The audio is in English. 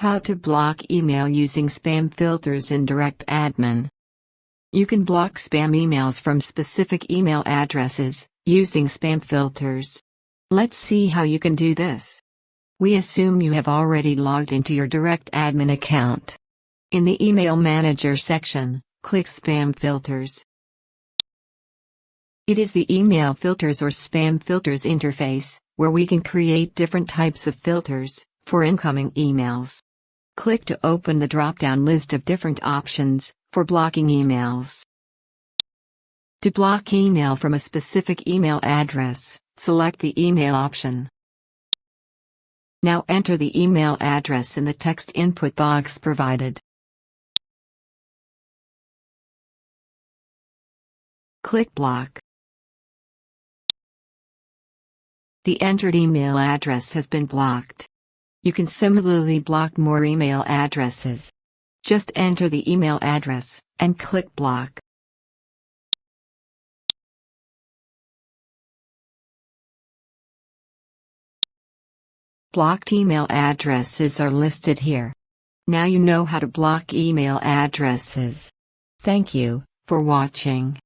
How to block email using spam filters in DirectAdmin. You can block spam emails from specific email addresses using spam filters. Let's see how you can do this. We assume you have already logged into your DirectAdmin account. In the Email Manager section, click Spam Filters. It is the Email Filters or Spam Filters interface, where we can create different types of filters for incoming emails. Click to open the drop-down list of different options for blocking emails. To block email from a specific email address, select the email option. Now enter the email address in the text input box provided. Click Block. The entered email address has been blocked. You can similarly block more email addresses. Just enter the email address and click Block. Blocked email addresses are listed here. Now you know how to block email addresses. Thank you for watching.